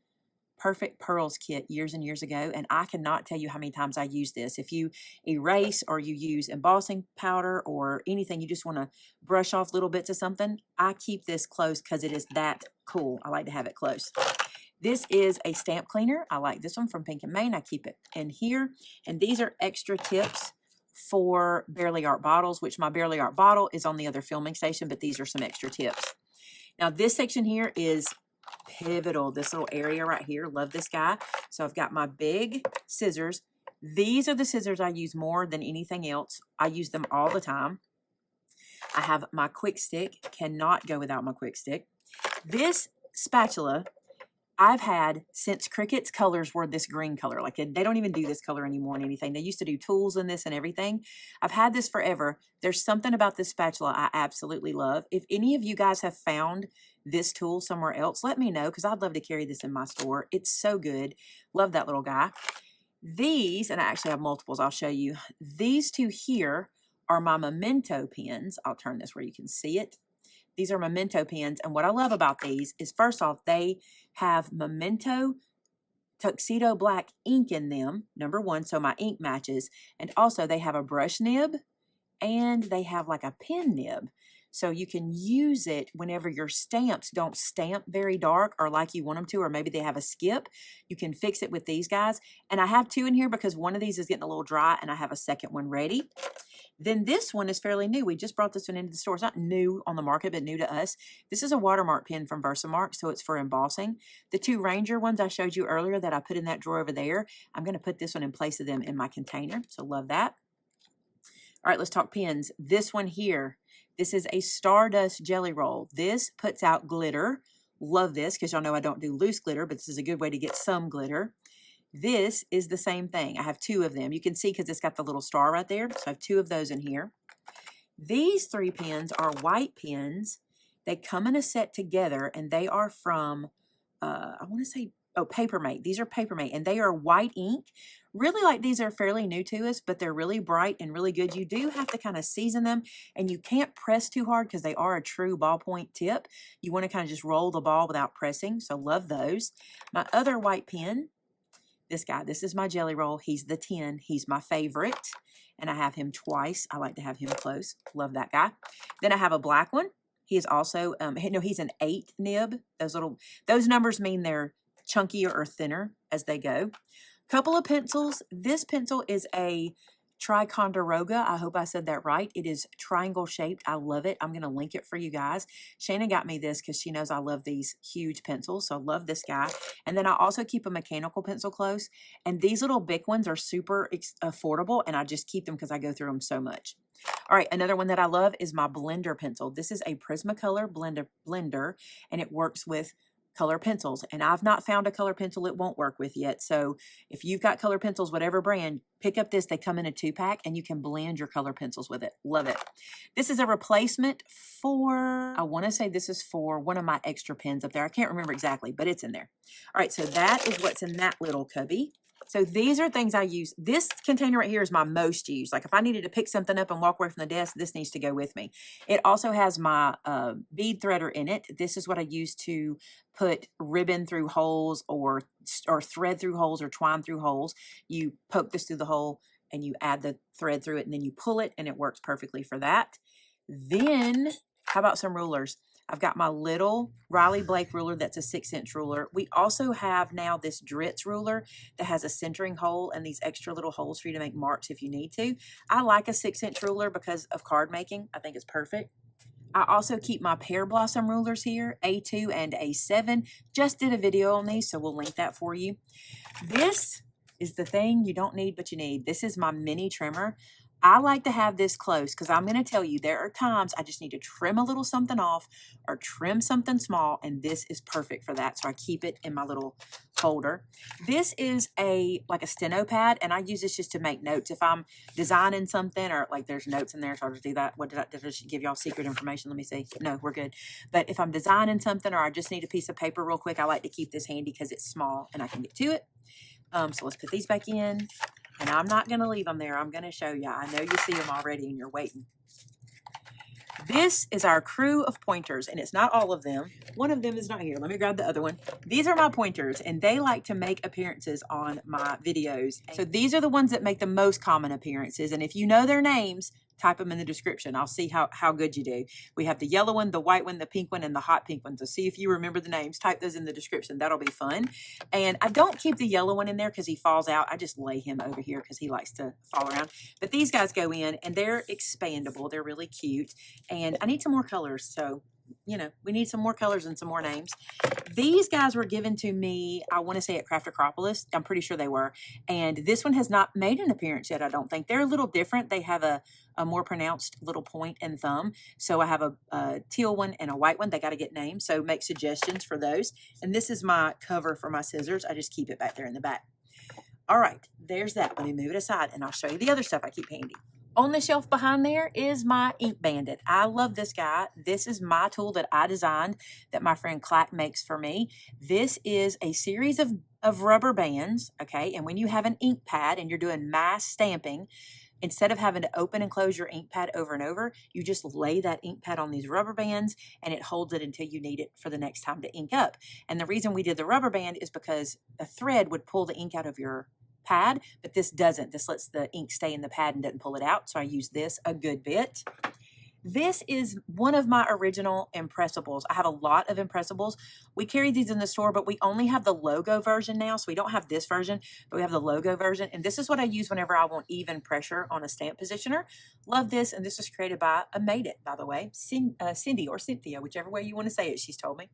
Perfect Pearls kit years and years ago, and I cannot tell you how many times I use this. If you erase or you use embossing powder or anything, you just want to brush off little bits of something, I keep this close because it is that cool. I like to have it close. This is a stamp cleaner. I like this one from Pink and Maine. I keep it in here, and these are extra tips for Barely Art bottles, which my Barely Art bottle is on the other filming station, but these are some extra tips. Now, this section here is pivotal. This little area right here. Love this guy. So I've got my big scissors. These are the scissors I use more than anything else. I use them all the time. I have my quick stick. Cannot go without my quick stick. This spatula, I've had since Cricut's colors were this green color. Like they don't even do this color anymore in anything. They used to do tools in this and everything. I've had this forever. There's something about this spatula I absolutely love. If any of you guys have found this tool somewhere else, let me know because I'd love to carry this in my store. It's so good. Love that little guy. These, and I actually have multiples, I'll show you. These two here are my Memento pens. I'll turn this where you can see it. These are Memento pens, and what I love about these is, first off, they have Memento Tuxedo Black ink in them, number one, so my ink matches, and also they have a brush nib, and they have like a pen nib, so you can use it whenever your stamps don't stamp very dark or like you want them to, or maybe they have a skip. You can fix it with these guys, and I have two in here because one of these is getting a little dry, and I have a second one ready. Then this one is fairly new. We just brought this one into the store. It's not new on the market, but new to us. This is a watermark pen from Versamark, so it's for embossing. The two Ranger ones I showed you earlier that I put in that drawer over there, I'm going to put this one in place of them in my container, so love that. All right, let's talk pens. This one here, this is a Stardust Jelly Roll. This puts out glitter. Love this because y'all know I don't do loose glitter, but this is a good way to get some glitter. This is the same thing. I have two of them. You can see because it's got the little star right there. So I have two of those in here. These three pens are white pens. They come in a set together, and they are from, I want to say, Papermate. These are Papermate, and they are white ink. Really, like, these are fairly new to us, but they're really bright and really good. You do have to kind of season them, and you can't press too hard because they are a true ballpoint tip. You want to kind of just roll the ball without pressing, so love those. My other white pen, this guy, this is my Jelly Roll. He's the 10. He's my favorite, and I have him twice. I like to have him close. Love that guy. Then I have a black one. He is also, no, he's an 8 nib. Those numbers mean they're chunkier or thinner as they go. Couple of pencils. This pencil is a Ticonderoga. I hope I said that right. It is triangle shaped. I love it. I'm going to link it for you guys. Shana got me this because she knows I love these huge pencils. So I love this guy. And then I also keep a mechanical pencil close. And these little big ones are super affordable. And I just keep them because I go through them so much. All right. Another one that I love is my blender pencil. This is a Prismacolor blender. And it works with color pencils, and I've not found a color pencil it won't work with yet. So if you've got color pencils, whatever brand, pick up this. They come in a 2-pack, and you can blend your color pencils with it. Love it. This is a replacement for, I want to say this is for one of my extra pens up there. I can't remember exactly, but it's in there. All right, so that is what's in that little cubby. So these are things I use. This container right here is my most used. Like if I needed to pick something up and walk away from the desk, this needs to go with me. It also has my bead threader in it. This is what I use to put ribbon through holes or thread through holes or twine through holes. You poke this through the hole and you add the thread through it, and then you pull it, and it works perfectly for that. Then how about some rulers? I've got my little Riley Blake ruler that's a 6-inch ruler. We also have now this Dritz ruler that has a centering hole and these extra little holes for you to make marks if you need to. I like a 6-inch ruler because of card making. I think it's perfect. I also keep my Pear Blossom rulers here, A2 and A7. Just did a video on these, so we'll link that for you. This is the thing you don't need, but you need. This is my mini trimmer. I like to have this close because I'm going to tell you there are times I just need to trim a little something off or trim something small, and this is perfect for that. So I keep it in my little holder. This is like a steno pad, and I use this just to make notes. If I'm designing something or like there's notes in there, so I'll just do that. Did I just give y'all secret information? Let me see. No, we're good. But if I'm designing something or I just need a piece of paper real quick, I like to keep this handy because it's small and I can get to it. So let's put these back in. And I'm not going to leave them there. I'm going to show you. I know you see them already and you're waiting. This is our crew of pointers, and it's not all of them. One of them is not here. Let me grab the other one. These are my pointers, and they like to make appearances on my videos. So these are the ones that make the most common appearances, and if you know their names, type them in the description. I'll see how good you do. We have the yellow one, the white one, the pink one, and the hot pink one. So see if you remember the names. Type those in the description. That'll be fun. And I don't keep the yellow one in there because he falls out. I just lay him over here because he likes to fall around. But these guys go in, and they're expandable. They're really cute. And I need some more colors. So you know, we need some more colors and some more names. These guys were given to me, I want to say at Craft Acropolis. I'm pretty sure they were. And this one has not made an appearance yet, I don't think. They're a little different. They have a more pronounced little point and thumb. So I have a teal one and a white one. They got to get named. So make suggestions for those. And this is my cover for my scissors. I just keep it back there in the back. All right, there's that. Let me move it aside and I'll show you the other stuff I keep handy. On the shelf behind there is my Ink Bandit. I love this guy. This is my tool that I designed that my friend Clack makes for me. This is a series of rubber bands, okay? And when you have an ink pad and you're doing mass stamping, instead of having to open and close your ink pad over and over, you just lay that ink pad on these rubber bands and it holds it until you need it for the next time to ink up. And the reason we did the rubber band is because a thread would pull the ink out of your pad, but this doesn't. This lets the ink stay in the pad and doesn't pull it out. So I use this a good bit. This is one of my original impressibles. I have a lot of impressibles. We carry these in the store, but we only have the logo version now. So we don't have this version, but we have the logo version. And this is what I use whenever I want even pressure on a stamp positioner. Love this. And this was created by a Made It, by the way, Cindy or Cynthia, whichever way you want to say it, she's told me.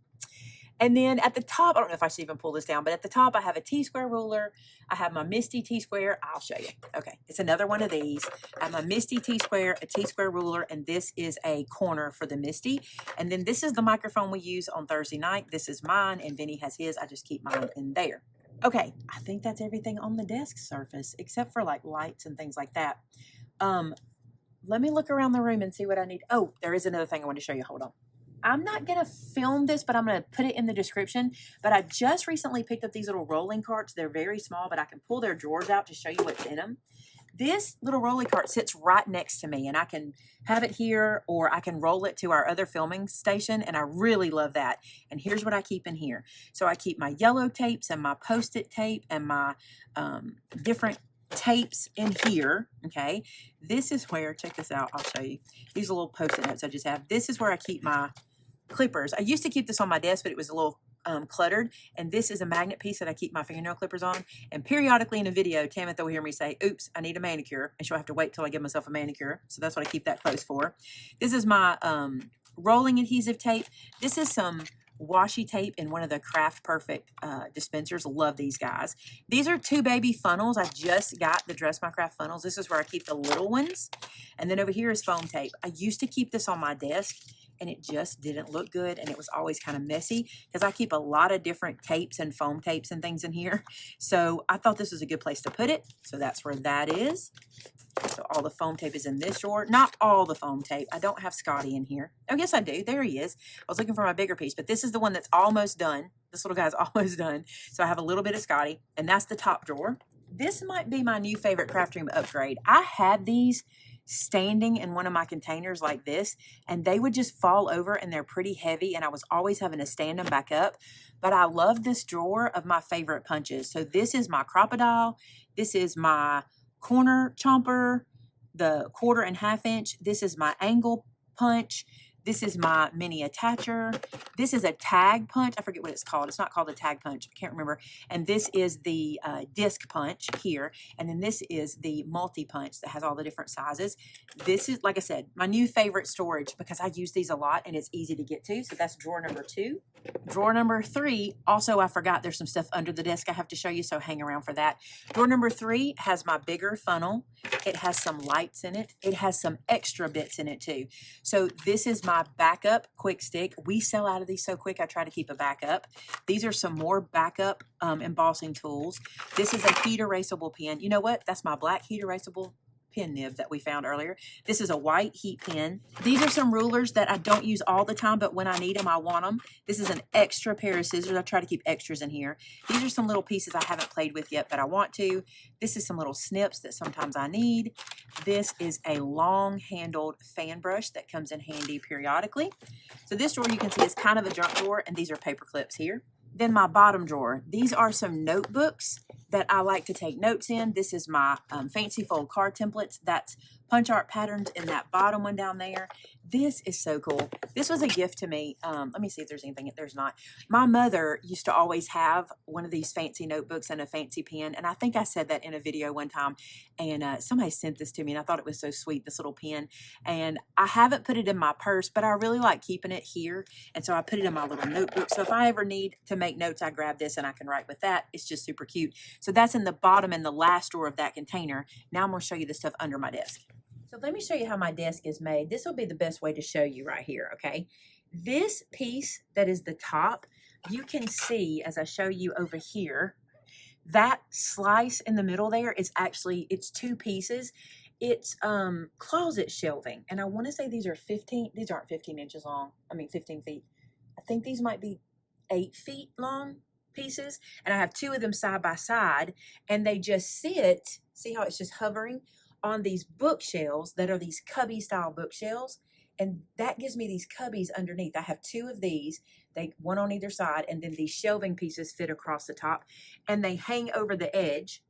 And then at the top, I don't know if I should even pull this down, but at the top I have a T-square ruler. I have my Misty T-square. I'll show you. Okay, it's another one of these. I have my Misty T-square, a T-square ruler, and this is a corner for the Misty. And then this is the microphone we use on Thursday night. This is mine, and Vinny has his. I just keep mine in there. Okay, I think that's everything on the desk surface, except for like lights and things like that. Let me look around the room and see what I need. Oh, there is another thing I want to show you. Hold on. I'm not going to film this, but I'm going to put it in the description. But I just recently picked up these little rolling carts. They're very small, but I can pull their drawers out to show you what's in them. This little rolling cart sits right next to me, and I can have it here, or I can roll it to our other filming station, and I really love that. And here's what I keep in here. So I keep my yellow tapes and my Post-it tape and my different tapes in here. Okay, this is where, check this out, I'll show you. These are little Post-it notes I just have. This is where I keep my clippers. I used to keep this on my desk, but it was a little cluttered. And this is a magnet piece that I keep my fingernail clippers on. And periodically in a video, Tamitha will hear me say, oops, I need a manicure. And she'll have to wait till I give myself a manicure. So that's what I keep that close for. This is my rolling adhesive tape. This is some washi tape in one of the Craft Perfect dispensers. Love these guys. These are 2 baby funnels. I just got the Dress My Craft funnels. This is where I keep the little ones. And then over here is foam tape. I used to keep this on my desk, and it just didn't look good, and it was always kind of messy because I keep a lot of different tapes and foam tapes and things in here. So I thought this was a good place to put it. So that's where that is. So all the foam tape is in this drawer. Not all the foam tape. I don't have Scotty in here. Oh, yes, I do. There he is. I was looking for my bigger piece, but this is the one that's almost done. This little guy's almost done. So I have a little bit of Scotty, and that's the top drawer. This might be my new favorite craft room upgrade. I had these standing in one of my containers like this, and they would just fall over, and they're pretty heavy, and I was always having to stand them back up. But I love this drawer of my favorite punches. So this is my Crocodile. This is my corner chomper, the 1/4 and 1/2 inch. This is my angle punch. This is my mini attacher. This is a tag punch. I forget what it's called. It's not called a tag punch. I can't remember. And this is the disc punch here. And then this is the multi-punch that has all the different sizes. This is, like I said, my new favorite storage because I use these a lot and it's easy to get to. So that's drawer number 2. Drawer number 3, also I forgot there's some stuff under the desk I have to show you, so hang around for that. Drawer number 3 has my bigger funnel. It has some lights in it. It has some extra bits in it too. So this is my backup quick stick. We sell out of these so quick, I try to keep a backup. These are some more backup embossing tools. This is a heat erasable pen. You know what? That's my black heat erasable pen nib that we found earlier. This is a white heat pen. These are some rulers that I don't use all the time, but when I need them, I want them. This is an extra pair of scissors. I try to keep extras in here. These are some little pieces I haven't played with yet, but I want to. This is some little snips that sometimes I need. This is a long-handled fan brush that comes in handy periodically. So this drawer you can see is kind of a junk drawer, and these are paper clips here. Then my bottom drawer. These are some notebooks that I like to take notes in. This is my fancy fold card templates. That's punch art patterns in that bottom one down there. This is so cool. This was a gift to me. Let me see if there's anything. There's not. My mother used to always have one of these fancy notebooks and a fancy pen. And I think I said that in a video one time. And somebody sent this to me and I thought it was so sweet, this little pen. And I haven't put it in my purse, but I really like keeping it here. And so I put it in my little notebook. So if I ever need to make notes, I grab this and I can write with that. It's just super cute. So that's in the bottom and the last drawer of that container. Now I'm going to show you the stuff under my desk. So let me show you how my desk is made. This will be the best way to show you right here, okay? This piece that is the top, you can see as I show you over here, that slice in the middle there is actually, it's two pieces. It's closet shelving. And I want to say these are 15, these aren't 15 inches long. I mean 15 feet. I think these might be 8 feet long pieces. And I have two of them side by side and they just sit, see how it's just hovering on these bookshelves that are these cubby style bookshelves, and that gives me these cubbies underneath. I have two of these, one on either side, and then these shelving pieces fit across the top and they hang over the edge.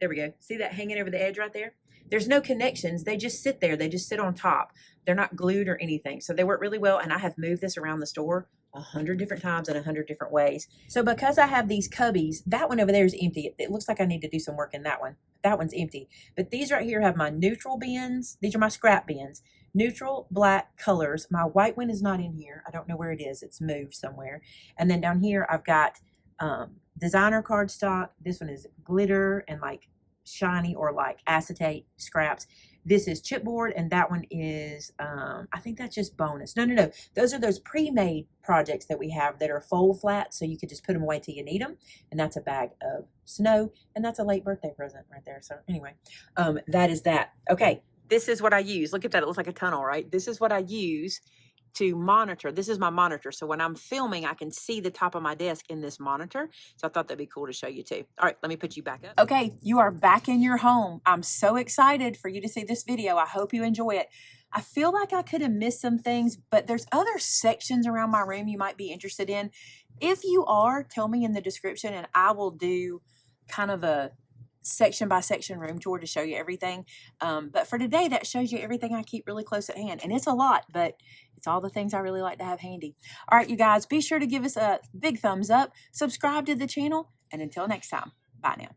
There we go. See that hanging over the edge right there? There's no connections. They just sit there. They just sit on top. They're not glued or anything. So they work really well. And I have moved this around the store 100 different times in 100 different ways. So because I have these cubbies, that one over there is empty. It looks like I need to do some work in that one. That one's empty. But these right here have my neutral bins. These are my scrap bins. Neutral black colors. My white one is not in here. I don't know where it is. It's moved somewhere. And then down here I've got designer cardstock. This one is glitter and like shiny or like acetate scraps. This is chipboard, and that one is I think that's just bonus. No, those are those pre-made projects that we have that are fold flat, so you could just put them away till you need them. And that's a bag of snow, and that's a late birthday present right there. So anyway, that is that. Okay, this is what I use. Look at that. It looks like a tunnel, right? This is what I use to monitor. This is my monitor. So when I'm filming, I can see the top of my desk in this monitor. So I thought that'd be cool to show you too. All right, let me put you back up. Okay, you are back in your home. I'm so excited for you to see this video. I hope you enjoy it. I feel like I could have missed some things, but there's other sections around my room you might be interested in. If you are, tell me in the description and I will do kind of a section by section room tour to show you everything. But for today, that shows you everything I keep really close at hand. And it's a lot, but it's all the things I really like to have handy. All right, you guys, be sure to give us a big thumbs up, subscribe to the channel, and until next time, bye now.